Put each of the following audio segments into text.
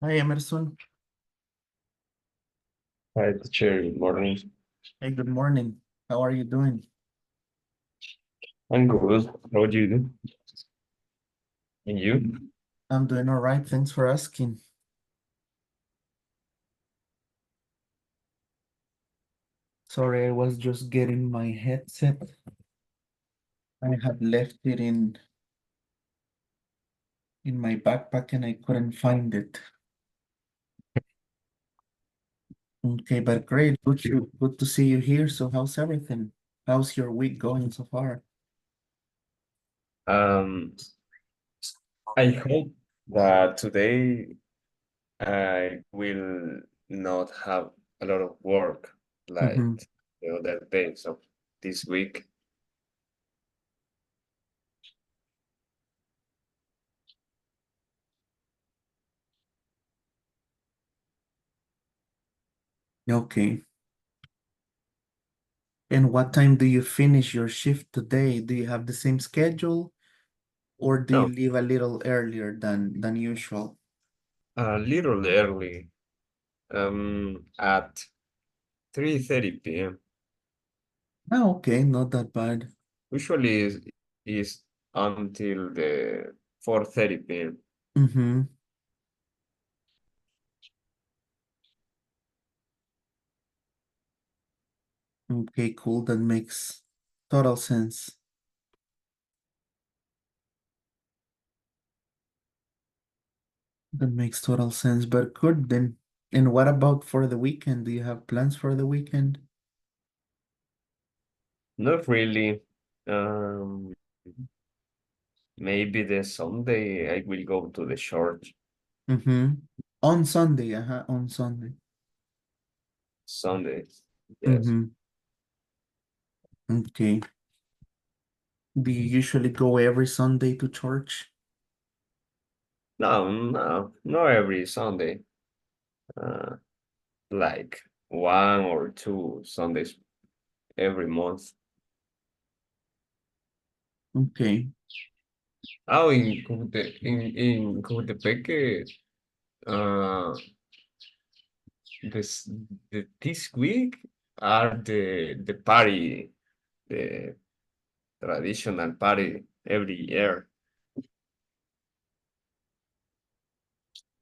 Hi, Emerson. Hi, teacher. Good morning. Hey, good morning. How are you doing? I'm good. How do you do? And you? I'm doing all right. Thanks for asking. Sorry, I was just getting my headset. I had left it in my backpack and I couldn't find it. Okay, but great. Good to see you here. So how's everything? How's your week going so far? Um, I hope that today I will not have a lot of work Mm-hmm. like the other days of this week. Okay. And what time do you finish your shift today? Do you have the same schedule or do you No, leave a little earlier than usual? a little early. At 3:30 p.m. Ah, okay, not that bad. Usually is until the 4:30 p.m. Mm-hmm. Okay, cool. That makes total sense. That makes total sense. But good then. And what about for the weekend? Do you have plans for the weekend? Not really. Um, Maybe the Sunday I will go to the church. Mm-hmm. On Sunday, on Sunday. Sunday. Yes. Mm-hmm. Okay. Do you usually go every Sunday to church? No, no, not every Sunday. Uh, like one or two Sundays every month. Okay. Oh, in Cojutepeque, uh, this this week are the party, the traditional party every year.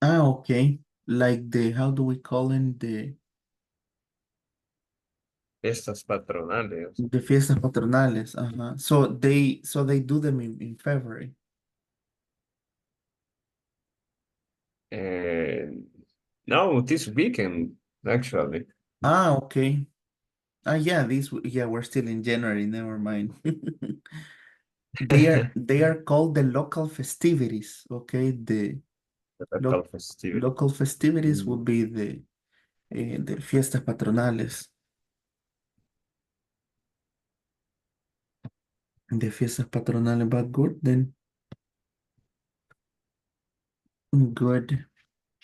Ah, okay. Like how do we call it? Estas patronales. The fiestas patronales. Uh-huh. So they do them in February. And no, this weekend actually. Ah, okay. Ah, yeah, yeah, we're still in January, never mind. They are called the local festivities, okay? The The lo local festivity. local festivities Mm, would be the fiestas patronales. The fiestas patronales, but good then. Good.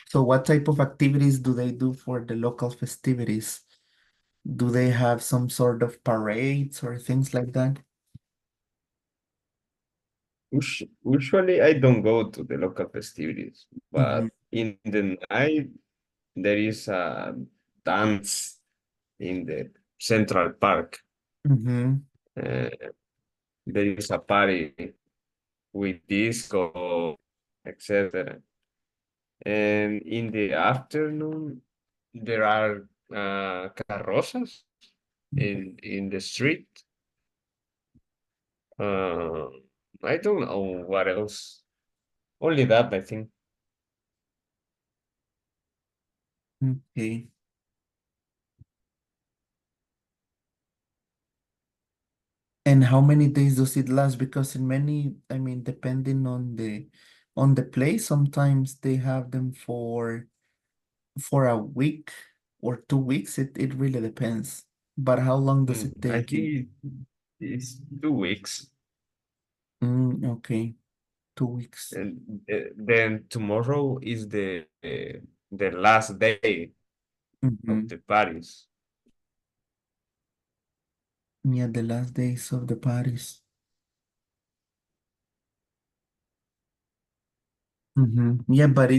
So what type of activities do they do for the local festivities? Do they have some sort of parades or things like that? Usually, I don't go to the local festivities, Mm-hmm. but in the night there is a dance in the Central Park. Mm-hmm. Uh, there is a party with disco, etc. And in the afternoon, there are carrozas in the street. Uh, I don't know what else. Only that, I think. Okay. And how many days does it last? Because in many, I mean, depending on the place, sometimes they have them for a week or 2 weeks. It really depends. But how long does it I take you? think it's 2 weeks. Okay, 2 weeks. And then tomorrow is the last day of Mm-hmm. the parties. Yeah, the last days of the parties. Mm-hmm. Yeah, but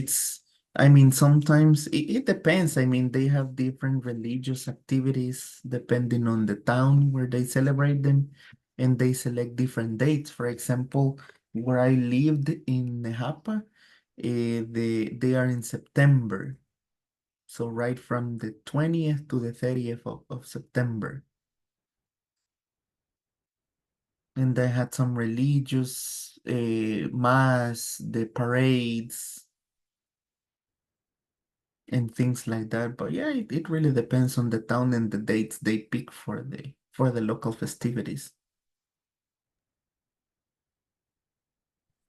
I mean, sometimes it depends. I mean, they have different religious activities depending on the town where they celebrate them, and they select different dates. For example, where I lived in Nejapa, they are in September. So right from the 20th to the 30th of September. And they had some religious mass, the parades, and things like that. But yeah, it really depends on the town and the dates they pick for the local festivities.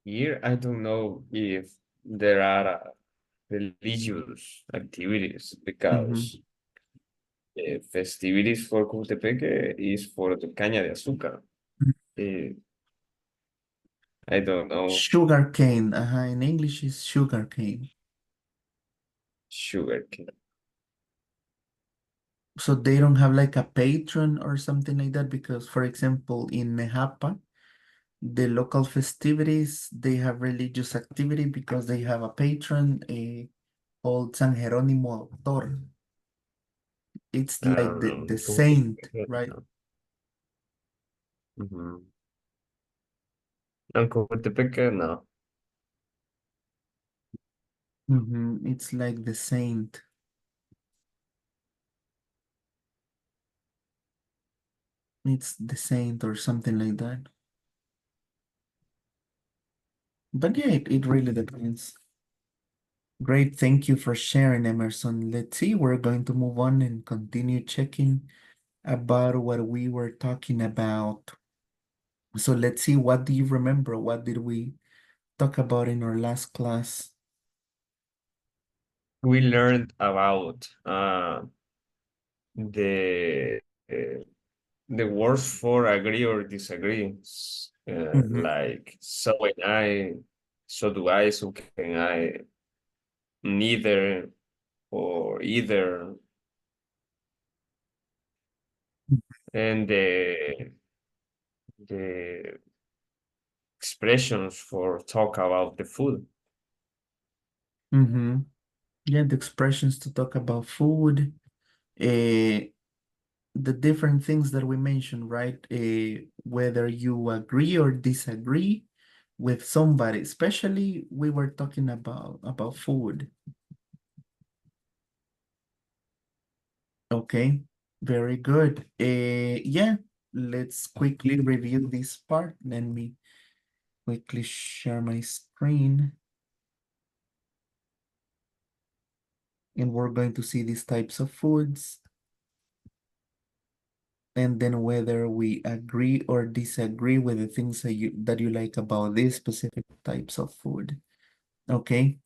Here, I don't know if there are religious activities Hmm. because festivities for Cojutepeque is for the caña de azúcar. Eh, I don't know Sugar cane, in English is sugar cane. sugar cane. So they don't have like a patron or something like that because, for example, in Nejapa, the local festivities, they have religious activity because they have a patron, called San Jerónimo Doctor. It's like the saint, Cojutepeque, right? no. Ujú. En Cojutepeque, no. It's like the saint. It's the saint or something like that. But yeah, it really depends. Great, thank you for sharing, Emerson. Let's see, we're going to move on and continue checking about what we were talking about. So let's see, what do you remember? What did we talk about in our last class? We learned about the uh, the words for agree or disagree, Mhm, like so and I, so do I, so can I, neither or either, and the expressions for talk about the food. mhm. Yeah, the expressions to talk about food, uh, the different things that we mentioned, right? Whether you agree or disagree with somebody, especially we were talking about food. Okay, very good. Yeah, let's quickly review this part. Let me quickly share my screen, and we're going to see these types of foods, and then whether we agree or disagree with the things that you like about these specific types of food. Okay.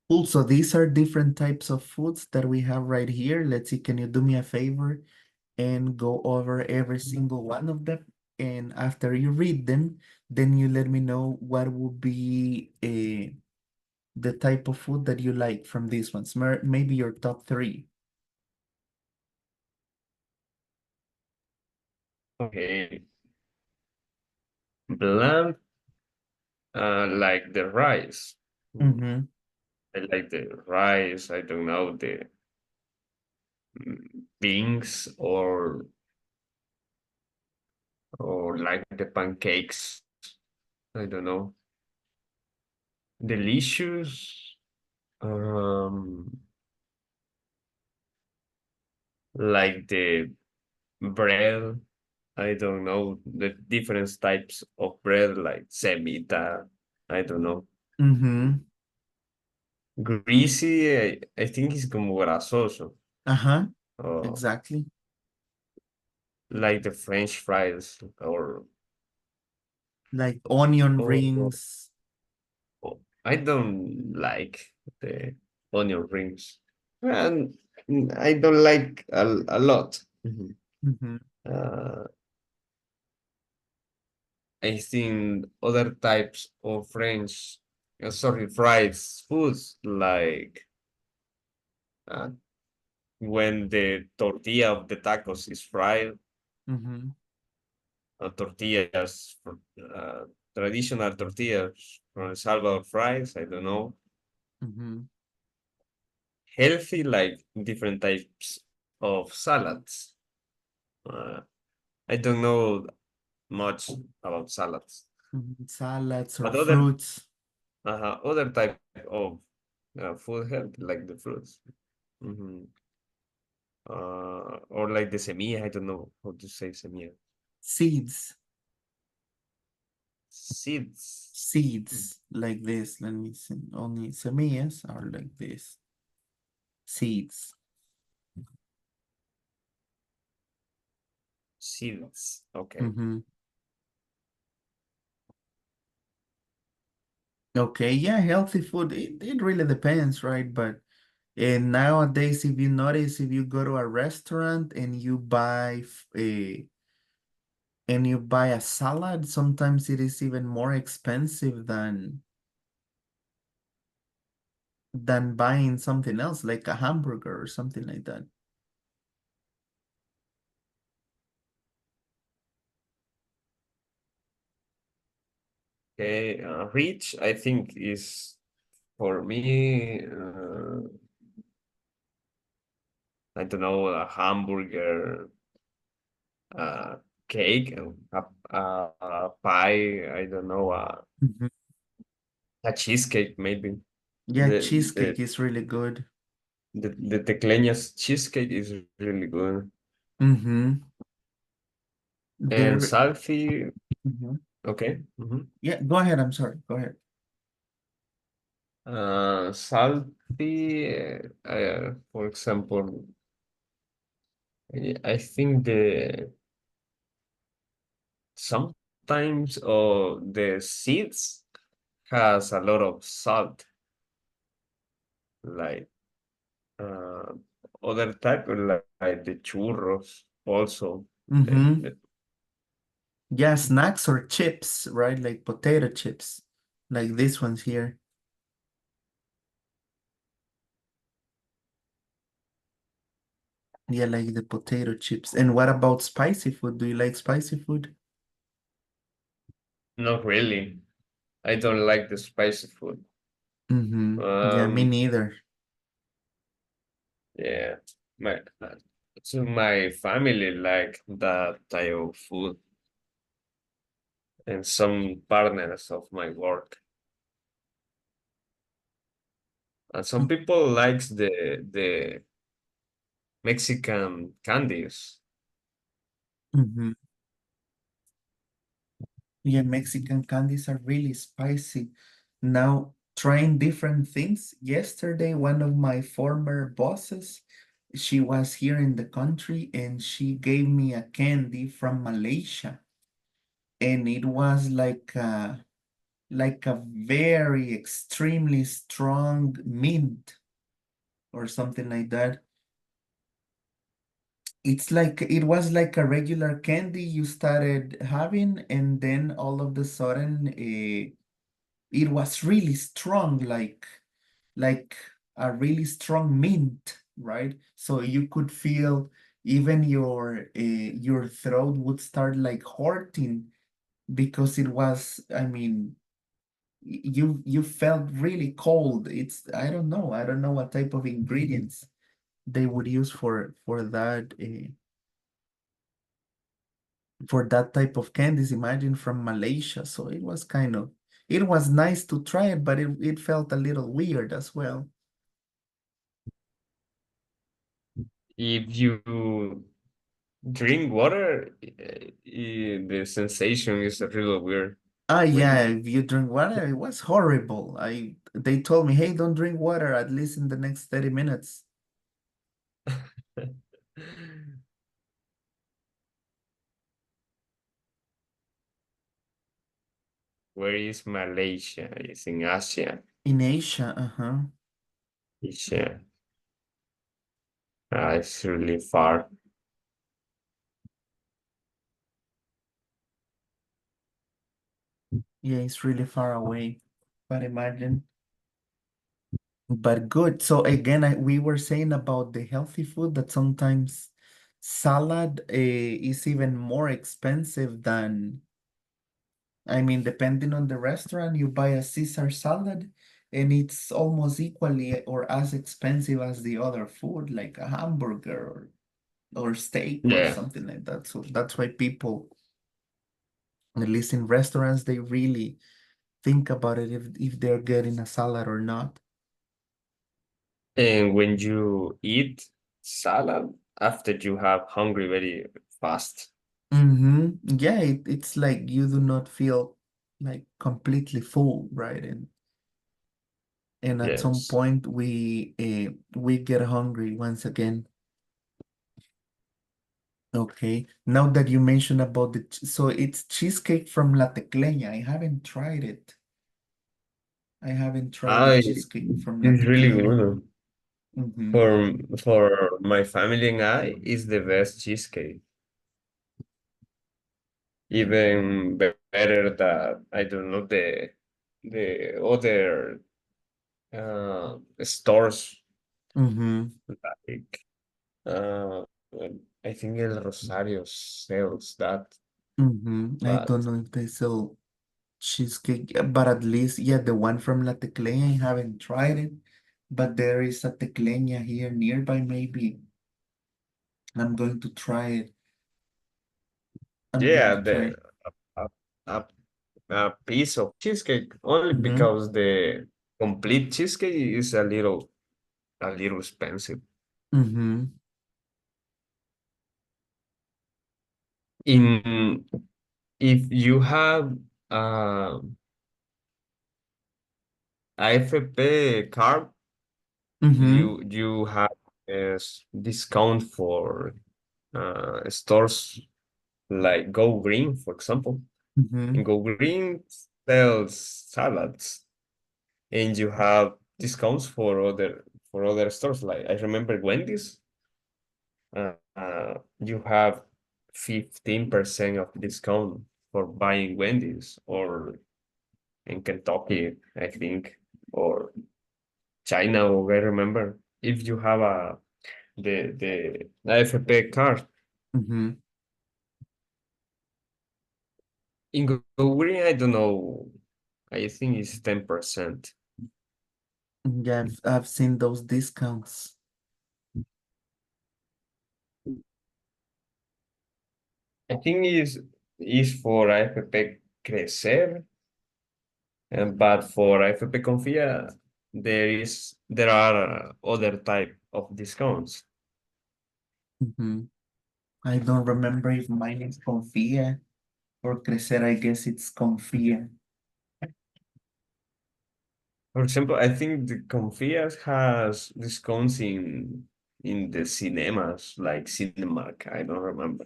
Cool. So these are different types of foods that we have right here. Let's see, can you do me a favor and go over every single one of them? And after you read them, then you let me know what would be the type of food that you like from these ones. Maybe your top three. Okay, bland, like the rice. Mm-hmm. I like the rice. I don't know the beans or like the pancakes. I don't know. Delicious. Um, like the bread. I don't know the different types of bread, like semita. I don't know. Mm-hmm. Greasy, I think it's como grasoso. Uh-huh. Uh, Exactly. like the French fries Like onion or rings. I don't like the onion rings. And I don't like a lot. Mhm. Mm-hmm. Uh, I think other types of French, sorry, fried foods like uh, when the tortilla of the tacos is fried, Mm-hmm. tortillas, uh, traditional tortillas from El Salvador fries, I don't know. Mm-hmm. Healthy, like different types of salads. Uh, I don't know much about salads, Mm-hmm. Salads or but fruits. other type of food health, like the fruits. Mhm. Or like the semilla, I don't know how to say semilla. Seeds. Seeds. Mm. Seeds like this. Let me see. Only semillas are like this. Seeds. Seeds. Okay. Mm-hmm. Okay, yeah, healthy food. It really depends, right? But nowadays, if you notice, if you go to a restaurant and you buy a salad, sometimes it is even more expensive than buying something else, like a hamburger or something like that. Okay. Rich, I think, is for me, I don't know, a hamburger, uh, cake, a pie, I don't know, Mhm. a cheesecake, maybe. Yeah, The, cheesecake the, is really good. the Tecleñas cheesecake is really good. Mm-hmm. And There. salty, Mhm. okay. Yeah, go ahead. I'm sorry. Go ahead. Salty, for example, I think sometimes the seeds has a lot of salt, like uh, other type, like the churros also. Mm-hmm. The, Yeah, snacks or chips, right? Like potato chips, like these ones here. Yeah, like the potato chips. And what about spicy food? Do you like spicy food? not really. I don't like the spicy food. Mm-hmm. Yeah, me Um, neither. yeah, my so my family like that type of food, and some partners of my work. And some people likes the Mexican candies. Mm-hmm. Yeah, Mexican candies are really spicy. Now, trying different things. Yesterday, one of my former bosses, she was here in the country and she gave me a candy from Malaysia. And it was like a very extremely strong mint or something like that. It was like a regular candy you started having, and then all of the sudden, it was really strong, like a really strong mint, right? So you could feel even your throat would start like hurting because it was, I mean, you felt really cold. I don't know what type of ingredients they would use for that type of candies, imagine from Malaysia. So it was nice to try it, but it felt a little weird as well. If you drink water, the sensation is really weird Ah, when yeah, you. if you drink water, it was horrible. They told me, hey, don't drink water at least in the next 30 minutes. Where is Malaysia? It's in Asia. In Asia, uh-huh. Asia. It's really far. Yeah, it's really far away. But imagine. But good. So again, we were saying about the healthy food that sometimes salad is even more expensive than, I mean, depending on the restaurant, you buy a Caesar salad and it's almost equally or as expensive as the other food, like a hamburger or steak or Yeah. something like that. So that's why people, at least in restaurants, they really think about it if they're getting a salad or not. And when you eat salad after you have hungry very fast. Yeah, it's like you do not feel like completely full, right? And at some Yes. point we get hungry once again. Okay. Now that you mentioned about so it's cheesecake from La Tecleña. I haven't tried it. I haven't tried the I cheesecake from La it's really Tecleña. good. Mm-hmm. For my family and I, is the best cheesecake. Even better than I don't know the other stores Mm-hmm. like uh I think El Rosario sells that, I but don't know if they sell cheesecake, but at least, yeah, the one from La Tecleña, I haven't tried it, but there is a Tecleña here nearby. Maybe I'm going to try it. I'm going yeah, to try it. a, a, a piece of cheesecake only Mm-hmm. because the complete cheesecake is a little expensive. Mm-hmm. In if you have uh AFP card, Mm-hmm. you have a discount for stores like Go Green, for example. Mm-hmm. And Go Green sells salads, and you have discounts for other stores. Like I remember Wendy's, you have 15% of discount for buying Wendy's, or in Kentucky, I think, or China, or I remember. If you have the AFP card Mm-hmm. in Go Green, I don't know. I think it's 10%. Yeah, I've seen those discounts. I think is for AFP Crecer, but for AFP Confía, there are other type of discounts. Mm-hmm. I don't remember if mine is Confía or Crecer. I guess it's Confía. For example, I think the Confías has discounts in the cinemas like Cinemark. I don't remember.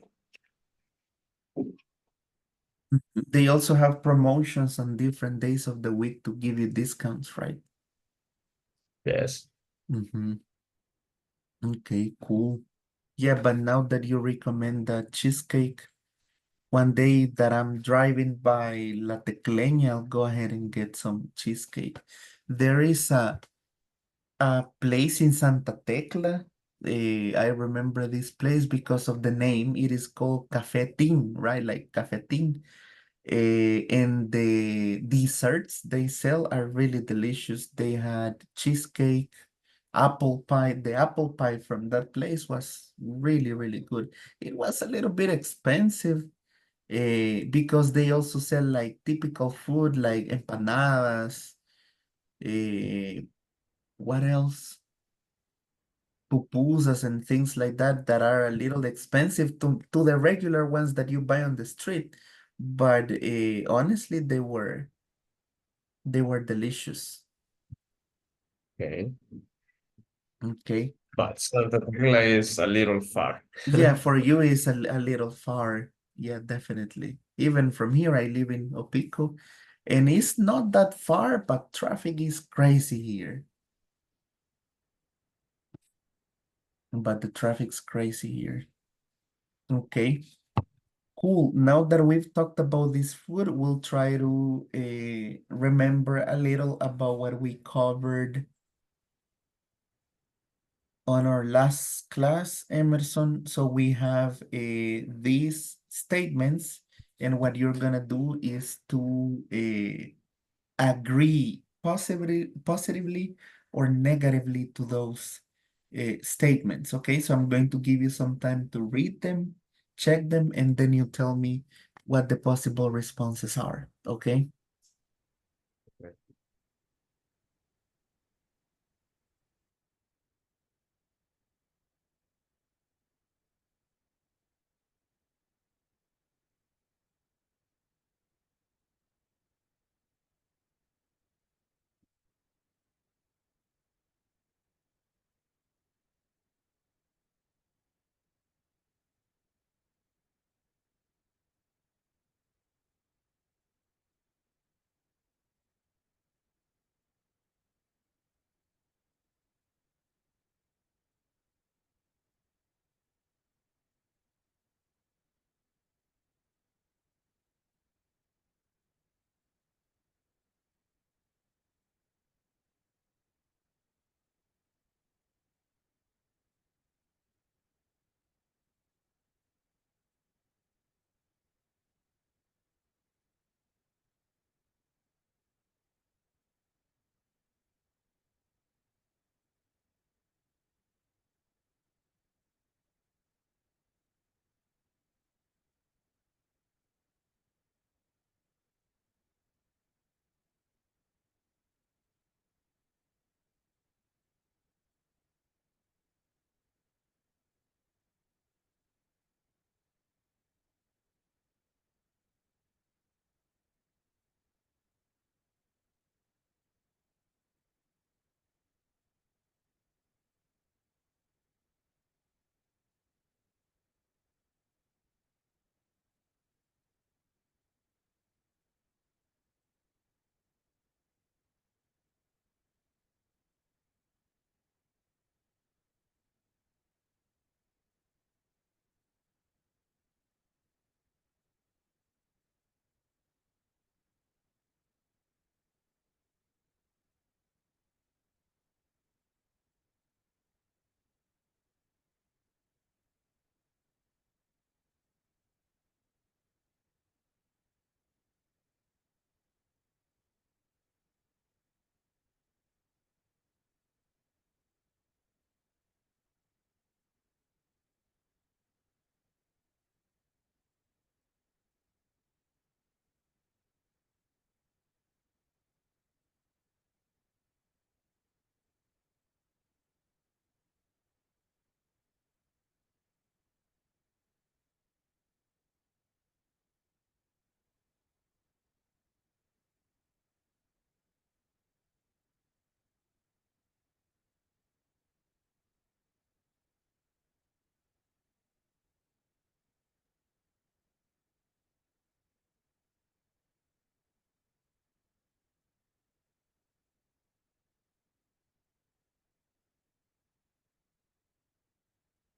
They also have promotions on different days of the week to give you discounts, right? Yes. Mm-hmm. Okay, cool. Yeah, but now that you recommend that cheesecake, one day that I'm driving by La Tecleña, I'll go ahead and get some cheesecake. There is a place in Santa Tecla. I remember this place because of the name. It is called Cafetín, right? Like Cafetín. And the desserts they sell are really delicious. They had cheesecake, apple pie. The apple pie from that place was really, really good. It was a little bit expensive because they also sell like typical food like empanadas. Uh, what else? Pupusas and things like that are a little expensive to the regular ones that you buy on the street. But honestly, they were delicious. Okay. Okay. But Santa Tecla is a little far. Yeah, for you it's a little far. Yeah, definitely. Even from here, I live in Opico, and it's not that far, but traffic is crazy here. But the traffic's crazy here. Okay, cool. Now that we've talked about this food, we'll try to remember a little about what we covered on our last class, Emerson. So we have these statements, and what you're gonna do is to agree positively or negatively to those statements. Okay, so I'm going to give you some time to read them, check them, and then you tell me what the possible responses are. Okay. Okay.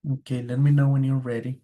Okay, let me know when you're ready.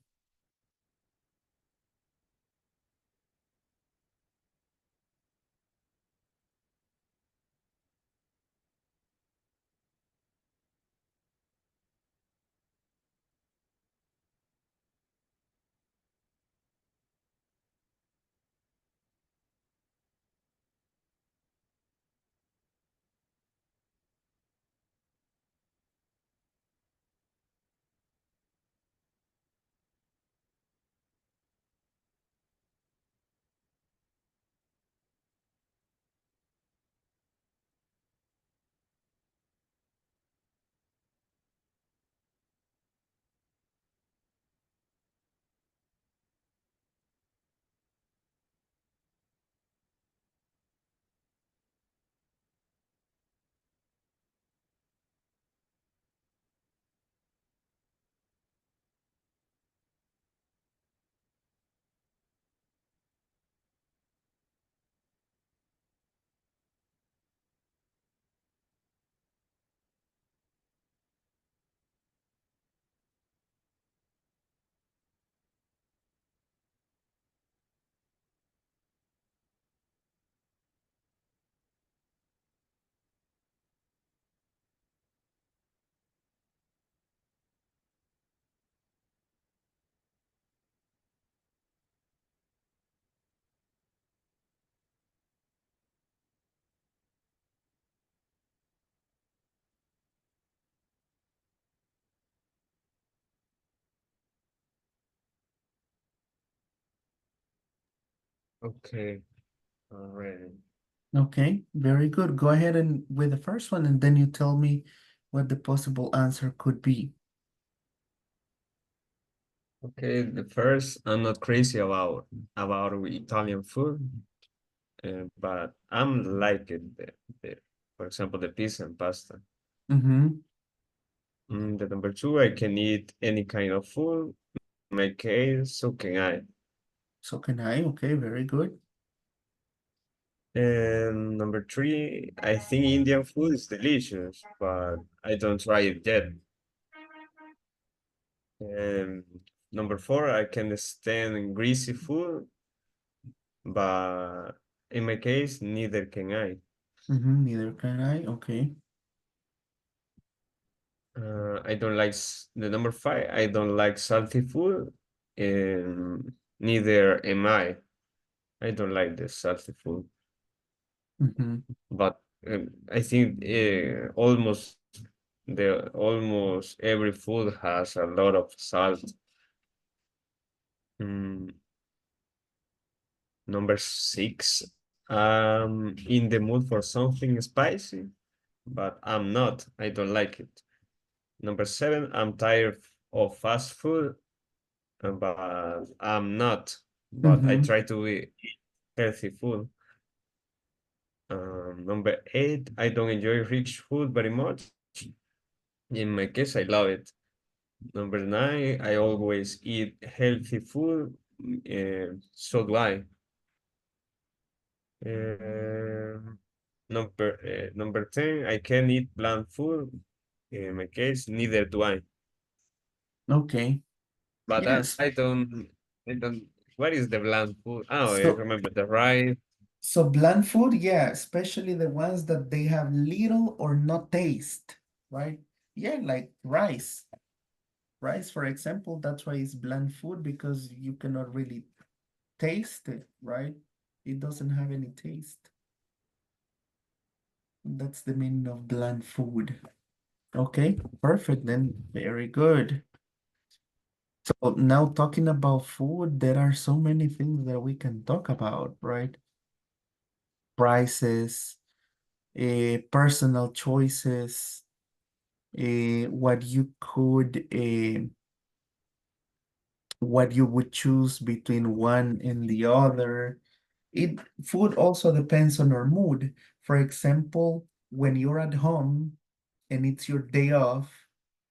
Okay, already. Okay, very good. Go ahead and with the first one, and then you tell me what the possible answer could be. Okay, the first, I'm not crazy about Italian food, but I'm like it, for example, the pizza and pasta. Mm-hmm. The number two, I can eat any kind of food. In my case, so can I. So can I? Okay, very good. And number three, I think Indian food is delicious, but I don't try it yet. And number four, I can stand greasy food, but in my case, neither can I. Mm-hmm. Neither can I. Okay. I don't like the number five. I don't like salty food, and neither am I. I don't like the salty food, Mm-hmm. but I think almost every food has a lot of salt. Mm, Number six, in the mood for something spicy, but I'm not. I don't like it. Number seven, I'm tired of fast food, but I'm not. But I Mm-hmm. try to eat healthy food. Number eight, I don't enjoy rich food very much. In my case, I love it. Number nine, I always eat healthy food. So do I. Um, number 10, I can eat bland food. In my case, neither do I. Okay. But Yes. I don't, what is the bland food? Oh, I So remember the rice. so bland food, yeah, especially the ones that they have little or no taste, right? Yeah, like rice. Rice, for example, that's why it's bland food because you cannot really taste it, right? It doesn't have any taste. That's the meaning of bland food. Okay, perfect then. Very good. So now talking about food, there are so many things that we can talk about, right? Prices, personal choices, what you could, what you would choose between one and the other. It food also depends on our mood. For example, when you're at home and it's your day off,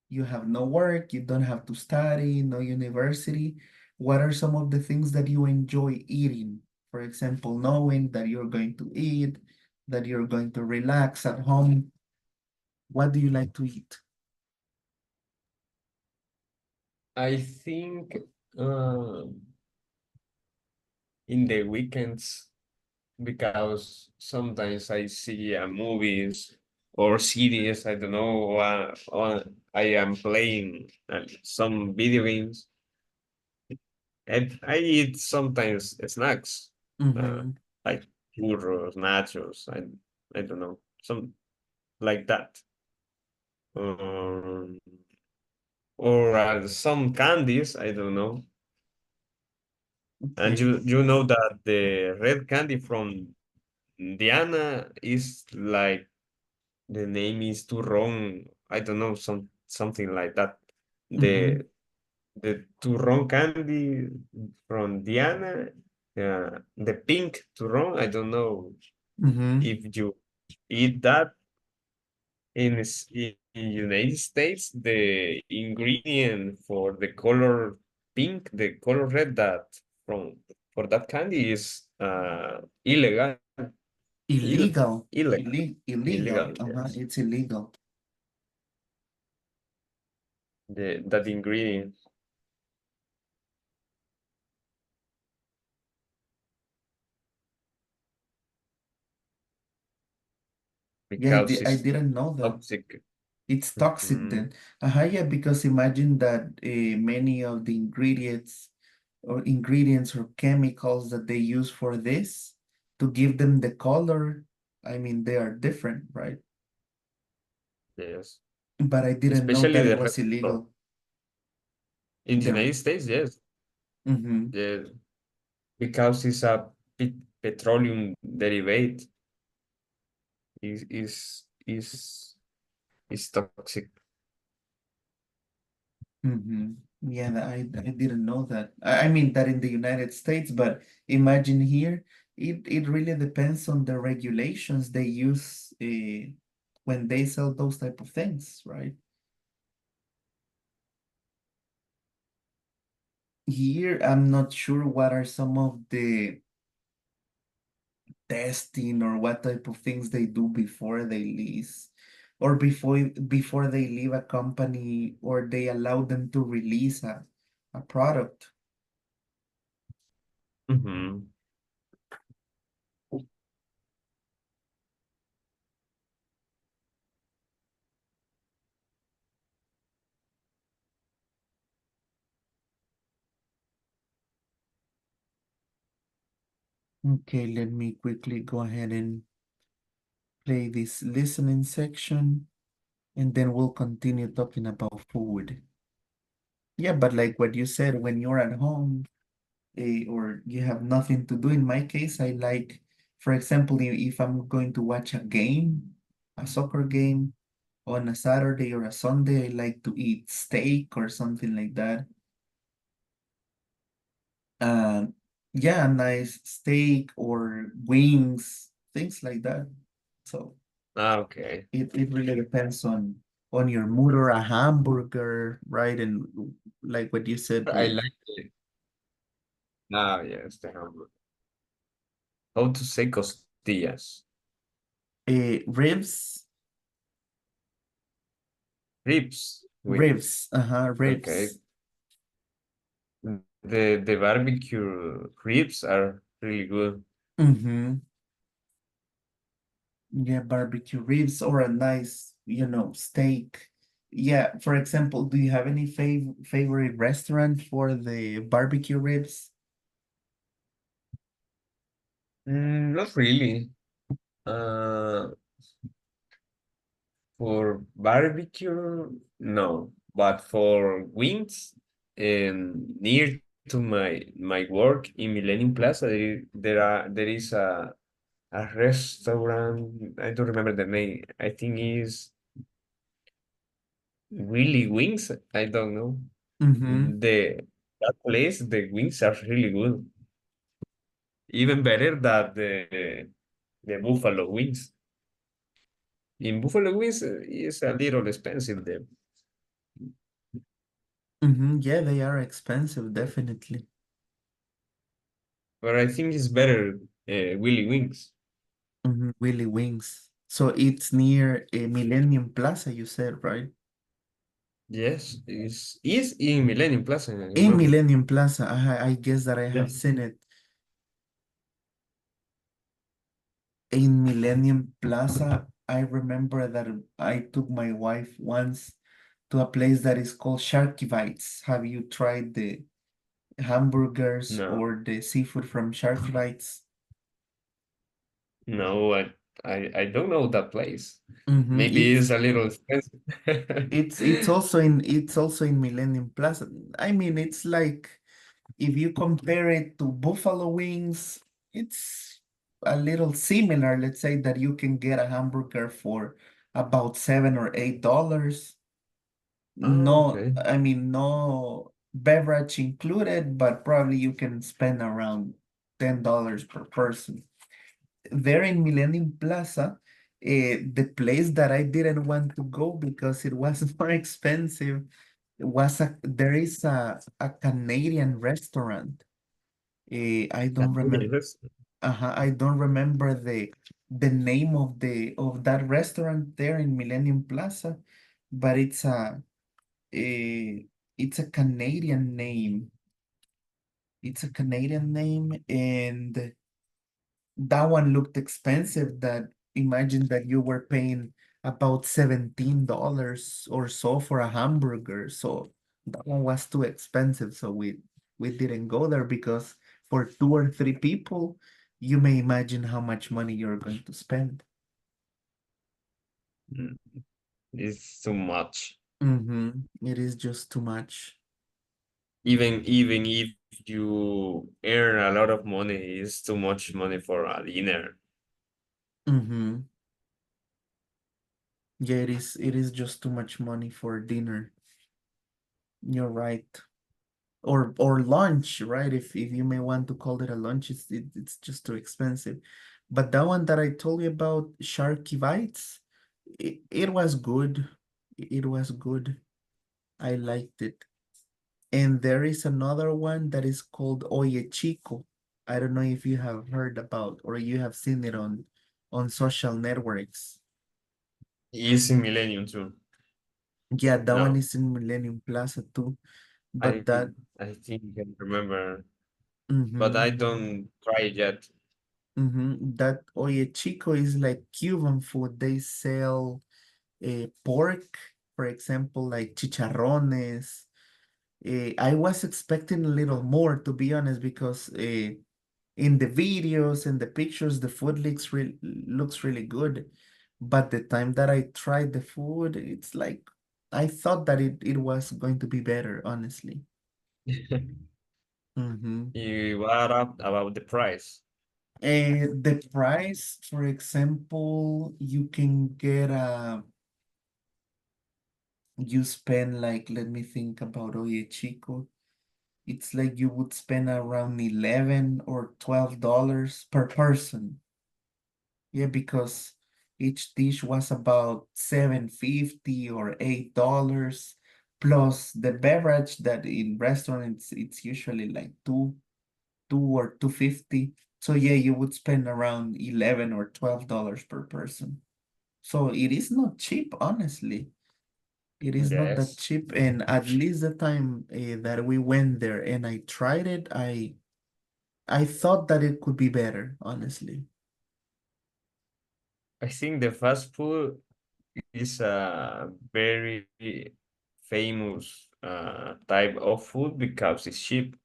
you have no work, you don't have to study, no university. What are some of the things that you enjoy eating? For example, knowing that you're going to eat, that you're going to relax at home. What do you like to eat? I think uh, in the weekends, because sometimes I see movies or series, I don't know, or I am playing some video games, and I eat sometimes snacks, uh, Mm-hmm. like churros, nachos, I don't know, some like that. Um, or some candies, I don't know. And Okay. you know that the red candy from Diana is like the name is too wrong. I don't know, something like that. Mm-hmm. The turron candy from Diana, the pink turron. I don't know Mm-hmm. if you eat that in United States. The ingredient for the color pink, the color red that from for that candy is illegal. Illegal. Illegal. Illegal. Illegal, Uh-huh. yes. It's illegal. That ingredient Yeah, because I it's didn't know that. toxic. It's toxic Mhm. then. Yeah, because imagine that many of the ingredients or chemicals that they use for this to give them the color, I mean, they are different, right? Yes. But I didn't know Especially that it the red was color. illegal. In the The United States, yes. mm-hmm, Yes. Because it's a petroleum derivate is is is is toxic. Mm-hmm. Yeah, I didn't know that. I mean that in the United States, but imagine here, it really depends on the regulations they use when they sell those type of things, right? Here, I'm not sure what are some of the testing or what type of things they do before they lease or before they leave a company or they allow them to release a product. Mhm. Okay, let me quickly go ahead and play this listening section and then we'll continue talking about food. Yeah, but like what you said, when you're at home, or you have nothing to do. In my case, I like, for example, if I'm going to watch a game, a soccer game on a Saturday or a Sunday, I like to eat steak or something like that. Um, yeah, a nice steak or wings, things like that. So Okay. it really depends on your mood or a hamburger, right? And like what you said I with like it. Ah, yes, the hamburger. How to say costillas? ribs, Ribs. With ribs, okay. ribs. The barbecue ribs are really good. Mm-hmm. Yeah, barbecue ribs or a nice, steak. Yeah, for example, do you have any favorite restaurant for the barbecue ribs? Not really. Uh, for barbecue, no. But for wings, near to my work in Millennium Plaza, there is a restaurant. I don't remember the name. I think is Willy Wings. I don't know. Mm-hmm. The that place, the wings are really good. Even better than the buffalo wings. In buffalo wings is a little expensive there, Mm-hmm. Yeah, they are expensive, definitely. but I think it's better Willy Wings. Mm-hmm. Willy Wings. So it's near a Millennium Plaza, you said, right? Yes, is in Millennium Plaza. I In remember. Millennium Plaza, I guess that I Yeah. have seen it. In Millennium Plaza, I remember that I took my wife once to a place that is called Sharky Bites. Have you tried the hamburgers No, or the seafood from Sharky Bites? no, I don't know that place. Mm-hmm. Maybe it's a little expensive. It's also in Millennium Plaza. I mean, it's like if you compare it to buffalo wings, it's a little similar. Let's say that you can get a hamburger for about $7 or $8. Oh, No, okay. I mean, no beverage included, but probably you can spend around $10 per person. There in Millennium Plaza, the place that I didn't want to go because it was more expensive there is a Canadian restaurant. I don't remember. Yes. I don't remember the name of that restaurant there in Millennium Plaza, but a it's a Canadian name. It's a Canadian name, and that one looked expensive. That imagine that you were paying about $17 or so for a hamburger. So that one was too expensive. So we didn't go there because for 2 or 3 people, you may imagine how much money you're going to spend. Mm, it's too much. Mm-hmm. It is just too much. Even if you earn a lot of money, it's too much money for a dinner. Mm-hmm. Yeah, it is just too much money for dinner. You're right. Or lunch, right? If you may want to call it a lunch, it's just too expensive. But that one that I told you about, Sharky Bites, it was good. It was good. I liked it. And there is another one that is called Oye Chico. I don't know if you have heard about or you have seen it on social networks. It's in Millennium too. Yeah, that one No, is in Millennium Plaza too. I But that, I think I can remember, but mm-hmm, I don't try it yet. that Oye Chico is like Cuban food. They sell pork, for example, like chicharrones. I was expecting a little more, to be honest, because in the videos and the pictures, the food looks really good. But the time that I tried the food, it's like I thought that it was going to be better, honestly. Mm-hmm. What about the price? The price, for example, you can get you spend like, let me think about Oye Chico. It's like you would spend around 11 or $12 per person. Yeah, because each dish was about 7.50 or $8 plus the beverage that in restaurants it's usually like two or 2.50. So yeah, you would spend around 11 or $12 per person. So it is not cheap, honestly. It is not that Yes, cheap. And at least the time that we went there and I tried it, I thought that it could be better, honestly. I think the fast food is a very famous type of food because it's cheap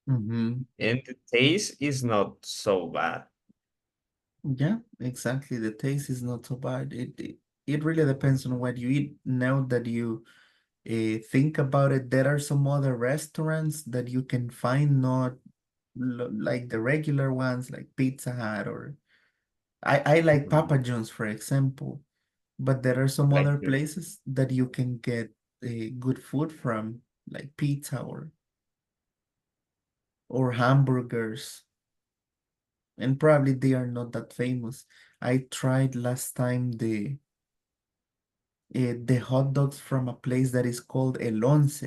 Mm-hmm. and the taste is not so bad. Yeah, exactly. The taste is not so bad. It really depends on what you eat. Now that you think about it, there are some other restaurants that you can find not like the regular ones, like Pizza Hut or I like Papa Mhm. John's, for example. But there are some Like other places that you can get good food from, like pizza or hamburgers, and probably they are not that famous. I tried last time the hot dogs from a place that is called El Once.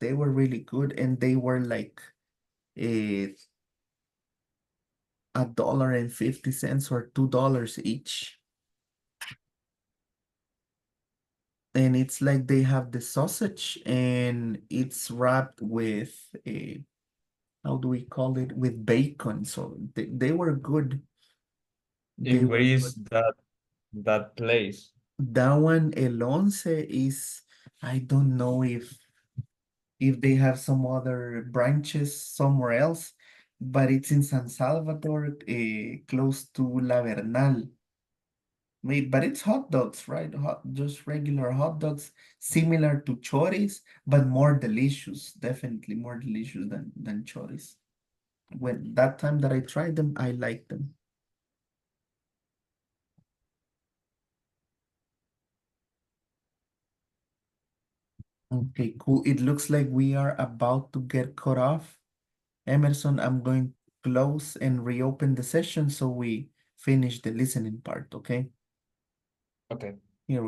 They were really good, and they were like $1.50 or $2 each. And it's like they have the sausage and it's wrapped with a, how do we call it? With bacon. So they were good. They in where were is good. that place? That one, El Once, is, I don't know if they have some other branches somewhere else, but it's in San Salvador, close to La Vernal. But it's hot dogs, right? Just regular hot dogs, similar to choris, but more delicious. Definitely more delicious than choris. When that time that I tried them, I liked them. Okay, cool. It looks like we are about to get cut off. Emerson, I'm going to close and reopen the session so we finish the listening part, okay? Okay.